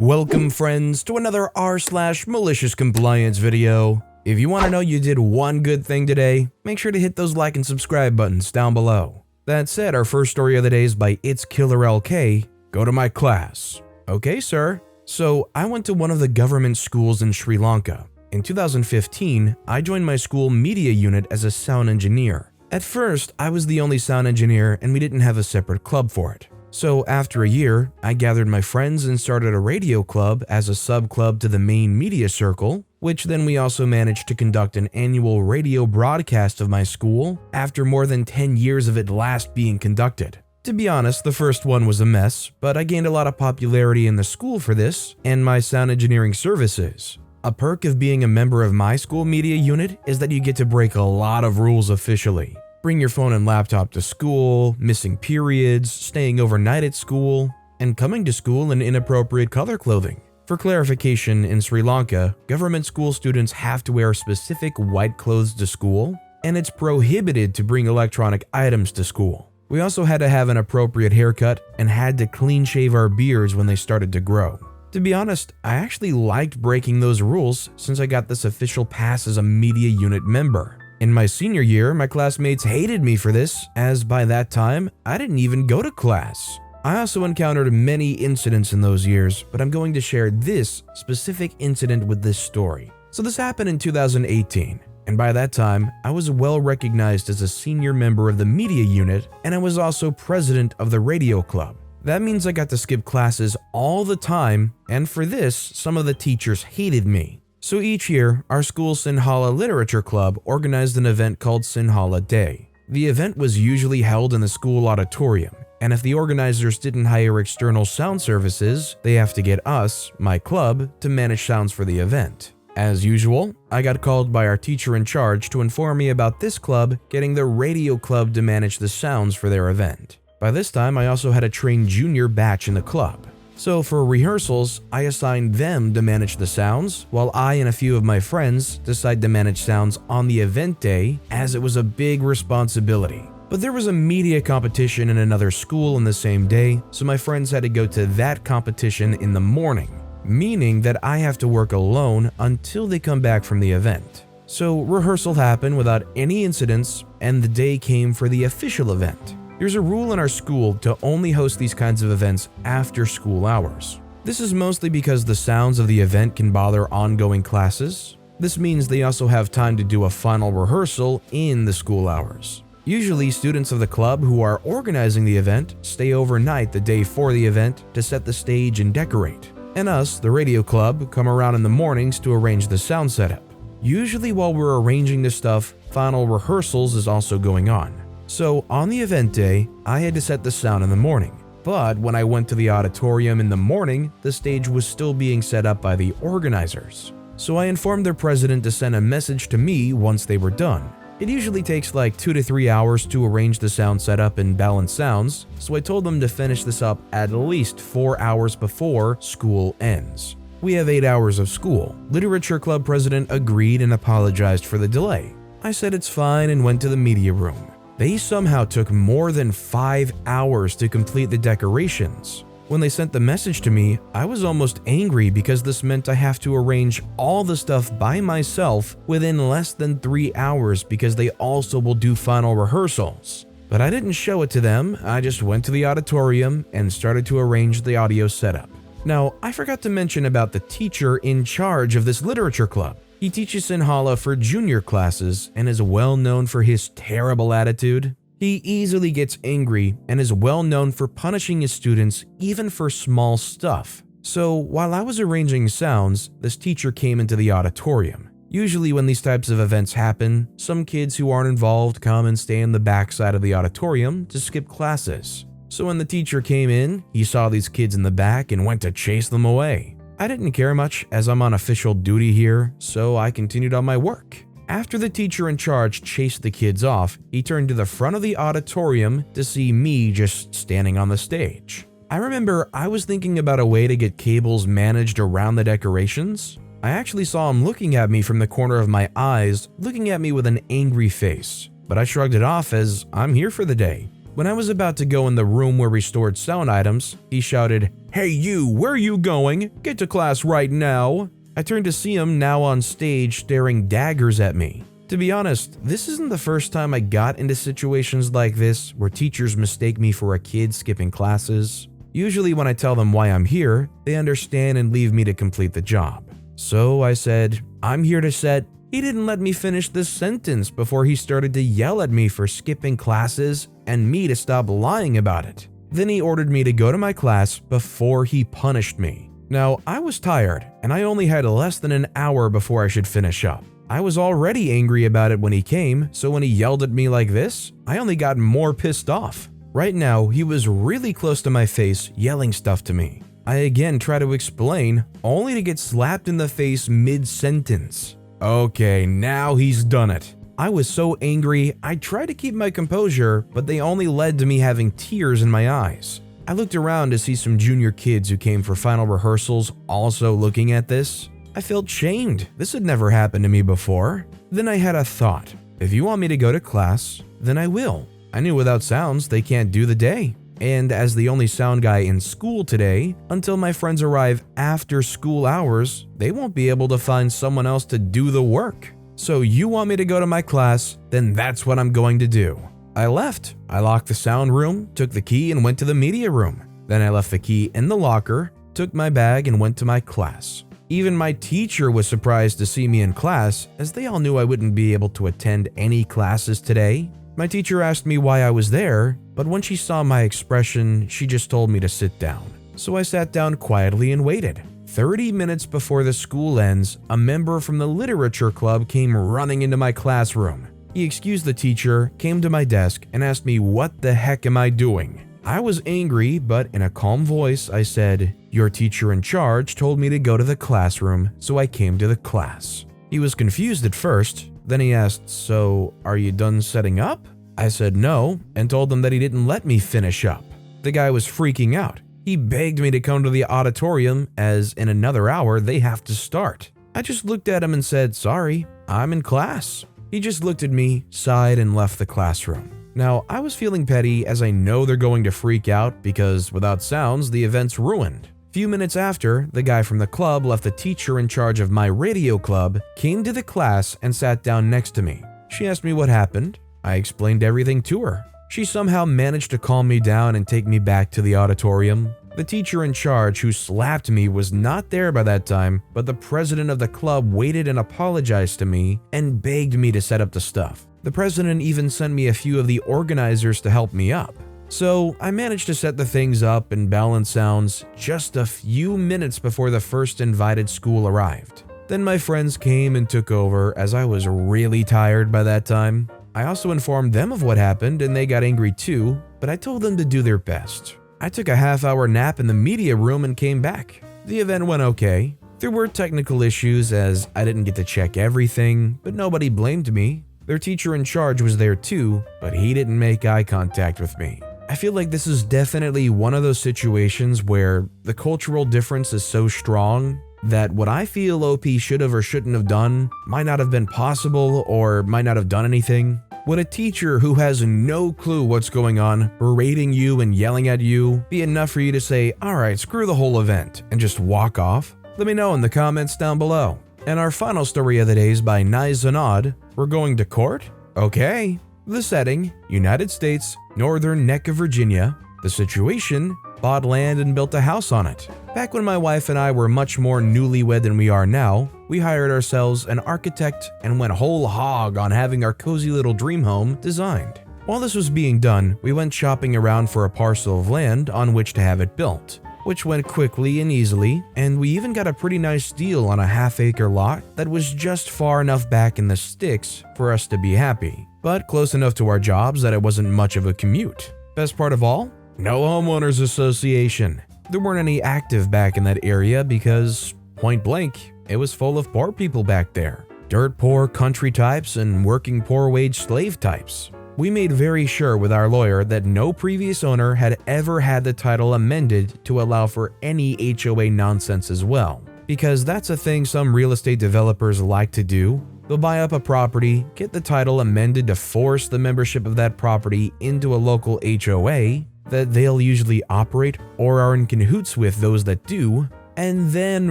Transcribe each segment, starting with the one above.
Welcome friends to another r/MaliciousCompliance video. If you want to know you did one good thing today, make sure to hit those like and subscribe buttons down below. That said, our first story of the day is by It's Killer LK. Go to my class. Okay, sir. So I went to one of the government schools in Sri Lanka. In 2015, I joined my school media unit as a sound engineer. At first, I was the only sound engineer and we didn't have a separate club for it. So after a year, I gathered my friends and started a radio club as a sub-club to the main media circle, which then we also managed to conduct an annual radio broadcast of my school after more than 10 years of it last being conducted. To be honest, the first one was a mess, but I gained a lot of popularity in the school for this and my sound engineering services. A perk of being a member of my school media unit is that you get to break a lot of rules officially. Bring your phone and laptop to school, missing periods, staying overnight at school, and coming to school in inappropriate color clothing. For clarification, in Sri Lanka, government school students have to wear specific white clothes to school, and it's prohibited to bring electronic items to school. We also had to have an appropriate haircut and had to clean shave our beards when they started to grow. To be honest, I actually liked breaking those rules since I got this official pass as a media unit member. In my senior year, my classmates hated me for this, as by that time, I didn't even go to class. I also encountered many incidents in those years, but I'm going to share this specific incident with this story. So this happened in 2018, and by that time, I was well recognized as a senior member of the media unit, and I was also president of the radio club. That means I got to skip classes all the time, and for this, some of the teachers hated me. So each year, our school Sinhala Literature Club organized an event called Sinhala Day. The event was usually held in the school auditorium, and if the organizers didn't hire external sound services, they have to get us, my club, to manage sounds for the event. As usual, I got called by our teacher in charge to inform me about this club getting the radio club to manage the sounds for their event. By this time, I also had a trained junior batch in the club. So for rehearsals, I assigned them to manage the sounds, while I and a few of my friends decided to manage sounds on the event day, as it was a big responsibility. But there was a media competition in another school in the same day, so my friends had to go to that competition in the morning, meaning that I have to work alone until they come back from the event. So rehearsal happened without any incidents, and the day came for the official event. There's a rule in our school to only host these kinds of events after school hours. This is mostly because the sounds of the event can bother ongoing classes. This means they also have time to do a final rehearsal in the school hours. Usually, students of the club who are organizing the event stay overnight the day for the event to set the stage and decorate. And us, the radio club, come around in the mornings to arrange the sound setup. Usually while we're arranging this stuff, final rehearsals is also going on. So on the event day, I had to set the sound in the morning. But when I went to the auditorium in the morning, the stage was still being set up by the organizers. So I informed their president to send a message to me once they were done. It usually takes like 2 to 3 hours to arrange the sound setup and balance sounds, so I told them to finish this up at least 4 hours before school ends. We have 8 hours of school. Literature Club president agreed and apologized for the delay. I said it's fine and went to the media room. They somehow took more than 5 hours to complete the decorations. When they sent the message to me, I was almost angry because this meant I have to arrange all the stuff by myself within less than 3 hours because they also will do final rehearsals. But I didn't show it to them, I just went to the auditorium and started to arrange the audio setup. Now, I forgot to mention about the teacher in charge of this literature club. He teaches Sinhala for junior classes and is well known for his terrible attitude. He easily gets angry and is well known for punishing his students even for small stuff. So while I was arranging sounds, this teacher came into the auditorium. Usually when these types of events happen, some kids who aren't involved come and stay in the back side of the auditorium to skip classes. So when the teacher came in, he saw these kids in the back and went to chase them away. I didn't care much as I'm on official duty here, so I continued on my work. After the teacher in charge chased the kids off, he turned to the front of the auditorium to see me just standing on the stage. I remember I was thinking about a way to get cables managed around the decorations. I actually saw him looking at me from the corner of my eyes, looking at me with an angry face, but I shrugged it off as I'm here for the day. When I was about to go in the room where we stored sound items, he shouted, "Hey you, where are you going? Get to class right now." I turned to see him now on stage staring daggers at me. To be honest, this isn't the first time I got into situations like this where teachers mistake me for a kid skipping classes. Usually when I tell them why I'm here, they understand and leave me to complete the job. So I said, "I'm here to set." He didn't let me finish this sentence before he started to yell at me for skipping classes and me to stop lying about it. Then he ordered me to go to my class before he punished me. Now, I was tired and I only had less than an hour before I should finish up. I was already angry about it when he came, so when he yelled at me like this, I only got more pissed off. Right now, he was really close to my face yelling stuff to me. I again try to explain, only to get slapped in the face mid-sentence. Okay, now he's done it. I was so angry, I tried to keep my composure, but they only led to me having tears in my eyes. I looked around to see some junior kids who came for final rehearsals also looking at this. I felt shamed. This had never happened to me before. Then I had a thought. If you want me to go to class, then I will. I knew without sounds they can't do the day. And as the only sound guy in school today, until my friends arrive after school hours, they won't be able to find someone else to do the work. So you want me to go to my class, then that's what I'm going to do. I left. I locked the sound room, took the key and went to the media room. Then I left the key in the locker, took my bag and went to my class. Even my teacher was surprised to see me in class, as they all knew I wouldn't be able to attend any classes today. My teacher asked me why I was there, but when she saw my expression, she just told me to sit down. So I sat down quietly and waited. 30 minutes before the school ends, a member from the literature club came running into my classroom. He excused the teacher, came to my desk, and asked me what the heck am I doing. I was angry, but in a calm voice, I said, "Your teacher in charge told me to go to the classroom, so I came to the class." He was confused at first. Then he asked, "So, are you done setting up?" I said no, and told him that he didn't let me finish up. The guy was freaking out. He begged me to come to the auditorium, as in another hour they have to start. I just looked at him and said, "Sorry, I'm in class." He just looked at me, sighed, and left the classroom. Now, I was feeling petty, as I know they're going to freak out because without sounds, the event's ruined. Few minutes after, the guy from the club left the teacher in charge of my radio club, came to the class and sat down next to me. She asked me what happened. I explained everything to her. She somehow managed to calm me down and take me back to the auditorium. The teacher in charge who slapped me was not there by that time, but the president of the club waited and apologized to me and begged me to set up the stuff. The president even sent me a few of the organizers to help me up. So I managed to set the things up and balance sounds just a few minutes before the first invited school arrived. Then my friends came and took over, as I was really tired by that time. I also informed them of what happened and they got angry too, but I told them to do their best. I took a half-hour nap in the media room and came back. The event went okay. There were technical issues as I didn't get to check everything, but nobody blamed me. Their teacher in charge was there too, but he didn't make eye contact with me. I feel like this is definitely one of those situations where the cultural difference is so strong that what I feel OP should have or shouldn't have done might not have been possible or might not have done anything. Would a teacher who has no clue what's going on berating you and yelling at you be enough for you to say, "Alright, screw the whole event," and just walk off? Let me know in the comments down below. And our final story of the day is by Nizanod. We're going to court? Okay. The setting, United States, Northern Neck of Virginia. The situation, bought land and built a house on it. Back when my wife and I were much more newlywed than we are now, we hired ourselves an architect and went whole hog on having our cozy little dream home designed. While this was being done, we went shopping around for a parcel of land on which to have it built, which went quickly and easily, and we even got a pretty nice deal on a half-acre lot that was just far enough back in the sticks for us to be happy, but close enough to our jobs that it wasn't much of a commute. Best part of all? No homeowners association. There weren't any active back in that area because, point blank, it was full of poor people back there. Dirt poor country types and working poor wage slave types. We made very sure with our lawyer that no previous owner had ever had the title amended to allow for any HOA nonsense as well, because that's a thing some real estate developers like to do. They'll buy up a property, get the title amended to force the membership of that property into a local HOA that they'll usually operate or are in cahoots with those that do, and then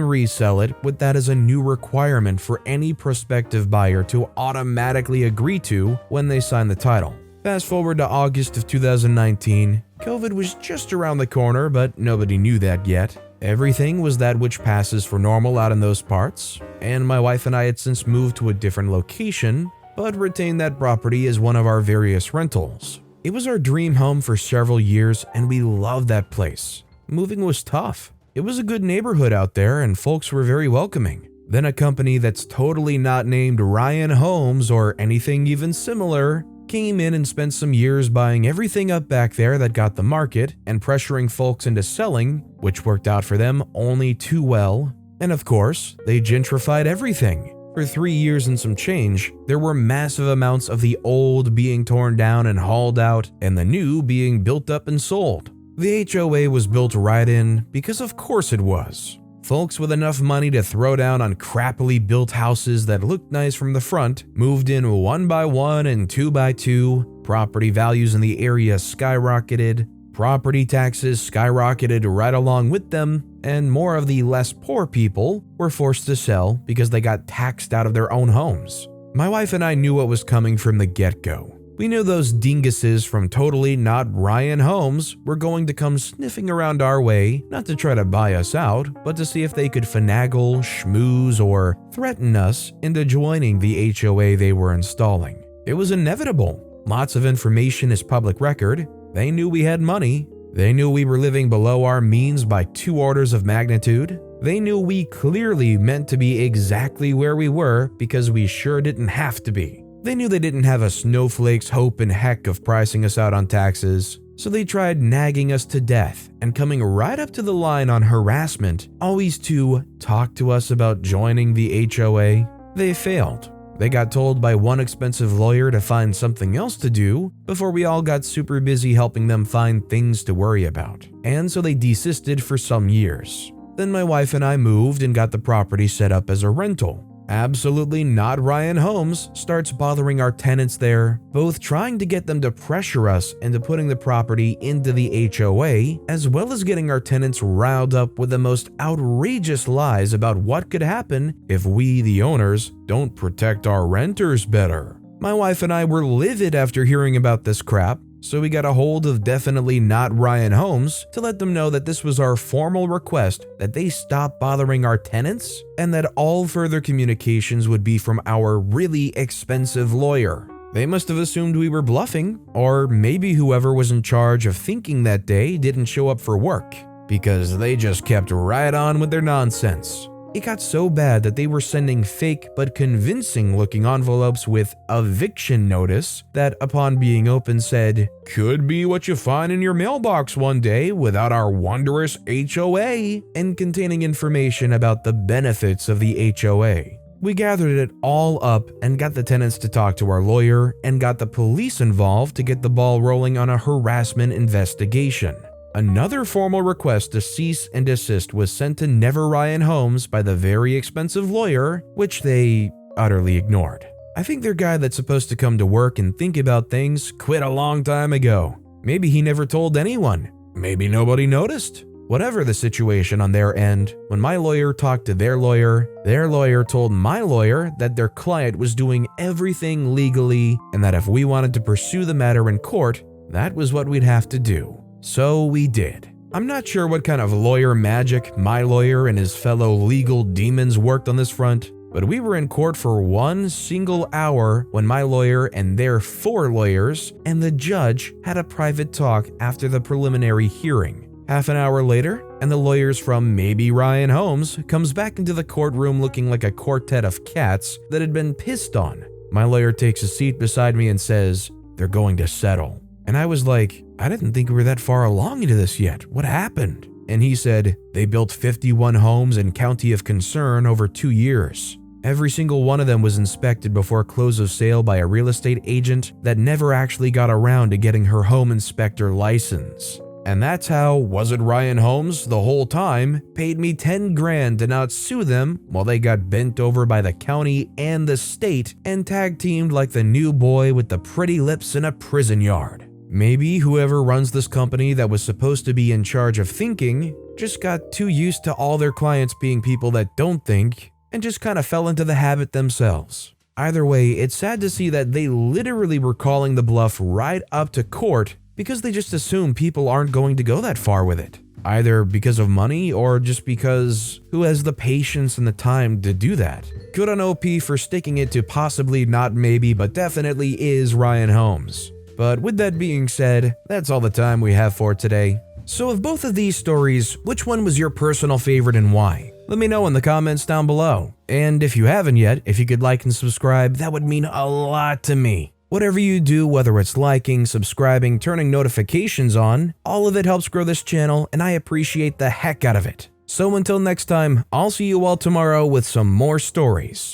resell it with that as a new requirement for any prospective buyer to automatically agree to when they sign the title. Fast forward to August of 2019, COVID was just around the corner, but nobody knew that yet. Everything was that which passes for normal out in those parts, and my wife and I had since moved to a different location, but retained that property as one of our various rentals. It was our dream home for several years, and we loved that place. Moving was tough. It was a good neighborhood out there, and folks were very welcoming. Then a company that's totally not named Ryan Homes or anything even similar came in and spent some years buying everything up back there that got the market and pressuring folks into selling, which worked out for them only too well. And of course, they gentrified everything. For 3 years and some change, there were massive amounts of the old being torn down and hauled out, and the new being built up and sold. The HOA was built right in because of course it was. Folks with enough money to throw down on crappily built houses that looked nice from the front moved in 1 by 1 and 2 by 2. Property values in the area skyrocketed. Property taxes skyrocketed right along with them, and more of the less poor people were forced to sell because they got taxed out of their own homes. My wife and I knew what was coming from the get-go. We knew those dinguses from totally not Ryan Homes were going to come sniffing around our way, not to try to buy us out, but to see if they could finagle, schmooze, or threaten us into joining the HOA they were installing. It was inevitable. Lots of information is public record. They knew we had money. They knew we were living below our means by 2 orders of magnitude. They knew we clearly meant to be exactly where we were because we sure didn't have to be. They knew they didn't have a snowflake's hope and heck of pricing us out on taxes, so they tried nagging us to death and coming right up to the line on harassment, always to talk to us about joining the HOA. They failed. They got told by one expensive lawyer to find something else to do before we all got super busy helping them find things to worry about, and so they desisted for some years. Then my wife and I moved and got the property set up as a rental. Absolutely not Ryan Homes starts bothering our tenants there, both trying to get them to pressure us into putting the property into the HOA, as well as getting our tenants riled up with the most outrageous lies about what could happen if we, the owners, don't protect our renters better. My wife and I were livid after hearing about this crap, so we got a hold of definitely not Ryan Homes to let them know that this was our formal request that they stop bothering our tenants and that all further communications would be from our really expensive lawyer. They must have assumed we were bluffing, or maybe whoever was in charge of thinking that day didn't show up for work, because they just kept right on with their nonsense. It got so bad that they were sending fake but convincing looking envelopes with eviction notice that upon being opened said, "Could be what you find in your mailbox one day without our wondrous HOA," and containing information about the benefits of the HOA. We gathered it all up and got the tenants to talk to our lawyer and got the police involved to get the ball rolling on a harassment investigation. Another formal request to cease and desist was sent to Never Ryan Homes by the very expensive lawyer, which they utterly ignored. I think their guy that's supposed to come to work and think about things quit a long time ago. Maybe he never told anyone. Maybe nobody noticed. Whatever the situation on their end, when my lawyer talked to their lawyer told my lawyer that their client was doing everything legally and that if we wanted to pursue the matter in court, that was what we'd have to do. So we did. I'm not sure what kind of lawyer magic my lawyer and his fellow legal demons worked on this front, but we were in court for 1 single hour when my lawyer and their 4 lawyers and the judge had a private talk after the preliminary hearing. Half an hour later, and the lawyers from maybe Ryan Homes comes back into the courtroom looking like a quartet of cats that had been pissed on. My lawyer takes a seat beside me and says, "They're going to settle." And I was like, "I didn't think we were that far along into this yet. What happened?" And he said, "They built 51 homes in County of Concern over 2 years. Every single one of them was inspected before close of sale by a real estate agent that never actually got around to getting her home inspector license. And that's how Was It Ryan Holmes the whole time paid me 10 grand to not sue them while they got bent over by the county and the state and tag teamed like the new boy with the pretty lips in a prison yard. Maybe whoever runs this company that was supposed to be in charge of thinking just got too used to all their clients being people that don't think and just kind of fell into the habit themselves. Either way, it's sad to see that they literally were calling the bluff right up to court because they just assume people aren't going to go that far with it, either because of money or just because who has the patience and the time to do that. Good on OP for sticking it to possibly not maybe but definitely is Ryan Holmes. But with that being said, that's all the time we have for today. So of both of these stories, which one was your personal favorite and why? Let me know in the comments down below. And if you haven't yet, if you could like and subscribe, that would mean a lot to me. Whatever you do, whether it's liking, subscribing, turning notifications on, all of it helps grow this channel and I appreciate the heck out of it. So until next time, I'll see you all tomorrow with some more stories.